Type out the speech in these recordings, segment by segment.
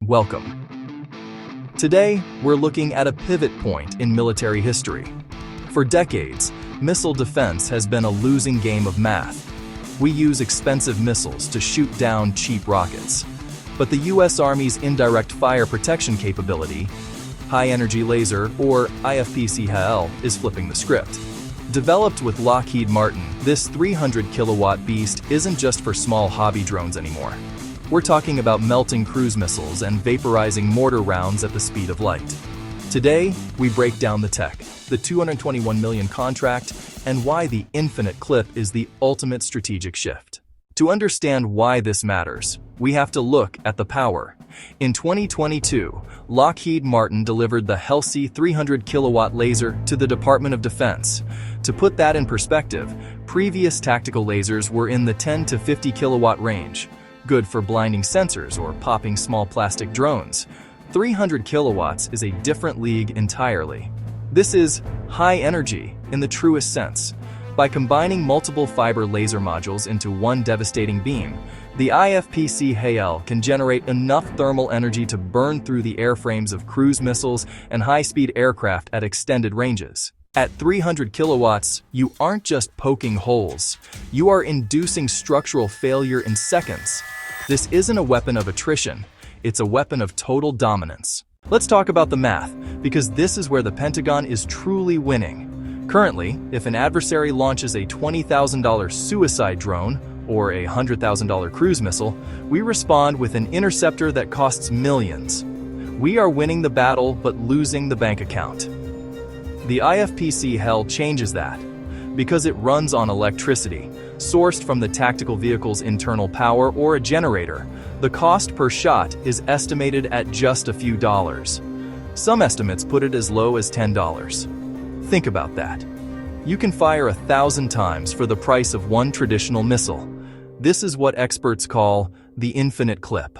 welcome. Today, we're looking at a pivot point in military history. For decades, missile defense has been a losing game of math. We use expensive missiles to shoot down cheap rockets. But the U.S. Army's Indirect Fire Protection Capability, high-energy laser, or IFPC-HEL, is flipping the script. Developed with Lockheed Martin, this 300-kilowatt beast isn't just for small hobby drones anymore. We're talking about melting cruise missiles and vaporizing mortar rounds at the speed of light. Today, we break down the tech, the $221 million contract, and why the infinite clip is the ultimate strategic shift. To understand why this matters, we have to look at the power. In 2022, Lockheed Martin delivered the HEL 300-kilowatt laser to the Department of Defense. To put that in perspective, previous tactical lasers were in the 10 to 50 kilowatt range, good for blinding sensors or popping small plastic drones. 300 kilowatts is a different league entirely. This is high energy in the truest sense. By combining multiple fiber laser modules into one devastating beam, the IFPC-HEL can generate enough thermal energy to burn through the airframes of cruise missiles and high-speed aircraft at extended ranges. At 300 kilowatts, you aren't just poking holes. You are inducing structural failure in seconds. This isn't a weapon of attrition. It's a weapon of total dominance. Let's talk about the math, because this is where the Pentagon is truly winning. Currently, if an adversary launches a $20,000 suicide drone or a $100,000 cruise missile, we respond with an interceptor that costs millions. We are winning the battle but losing the bank account. The IFPC-HEL changes that. Because it runs on electricity, sourced from the tactical vehicle's internal power or a generator, the cost per shot is estimated at just a few dollars. Some estimates put it as low as $10. Think about that. You can fire 1,000 times for the price of one traditional missile. This is what experts call the infinite clip.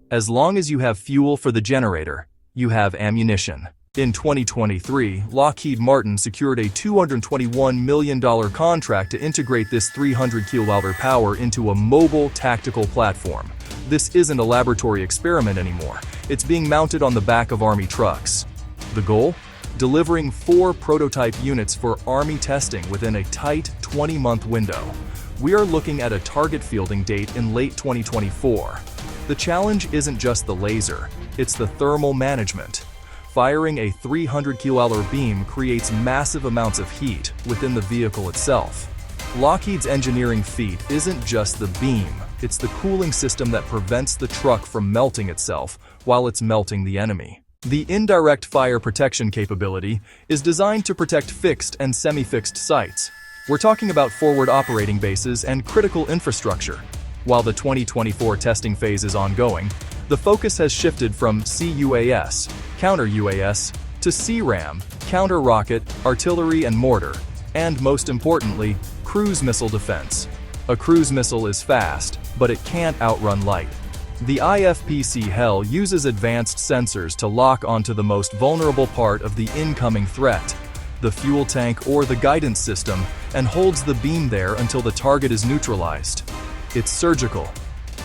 As long as you have fuel for the generator, you have ammunition. In 2023, Lockheed Martin secured a $221 million contract to integrate this 300 kilowatt power into a mobile tactical platform. This isn't a laboratory experiment anymore. It's being mounted on the back of Army trucks. The goal? Delivering 4 prototype units for Army testing within a tight 20-month window. We are looking at a target fielding date in late 2024. The challenge isn't just the laser, it's the thermal management. Firing a 300 kilowatt beam creates massive amounts of heat within the vehicle itself. Lockheed's engineering feat isn't just the beam, it's the cooling system that prevents the truck from melting itself while it's melting the enemy. The Indirect Fire Protection Capability is designed to protect fixed and semi-fixed sites. We're talking about forward operating bases and critical infrastructure. While the 2024 testing phase is ongoing, the focus has shifted from CUAS, counter-UAS, to CRAM, counter-rocket, artillery and mortar, and most importantly, cruise missile defense. A cruise missile is fast, but it can't outrun light. The IFPC-HEL uses advanced sensors to lock onto the most vulnerable part of the incoming threat, the fuel tank or the guidance system, and holds the beam there until the target is neutralized. It's surgical,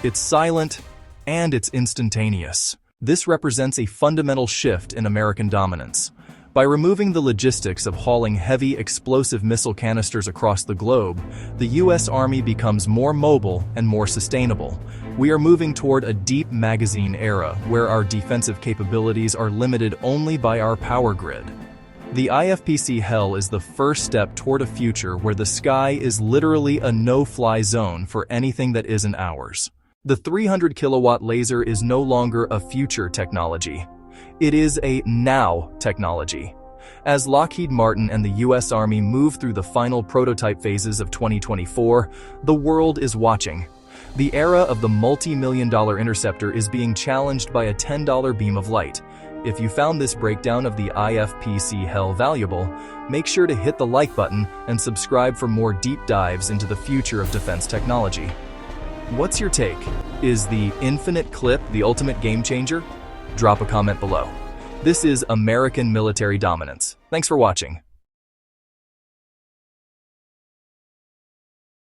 it's silent, and it's instantaneous. This represents a fundamental shift in American dominance. By removing the logistics of hauling heavy explosive missile canisters across the globe, the U.S. Army becomes more mobile and more sustainable. We are moving toward a deep magazine era where our defensive capabilities are limited only by our power grid. The IFPC-HEL is the first step toward a future where the sky is literally a no-fly zone for anything that isn't ours. The 300 kilowatt laser is no longer a future technology. It is a now technology. As Lockheed Martin and the U.S. Army move through the final prototype phases of 2024, the world is watching. The era of the multi-million-dollar interceptor is being challenged by a $10 beam of light. If you found this breakdown of the IFPC-HEL valuable, make sure to hit the like button and subscribe for more deep dives into the future of defense technology. What's your take? Is the infinite clip the ultimate game changer? Drop a comment below. This is American military dominance. Thanks for watching.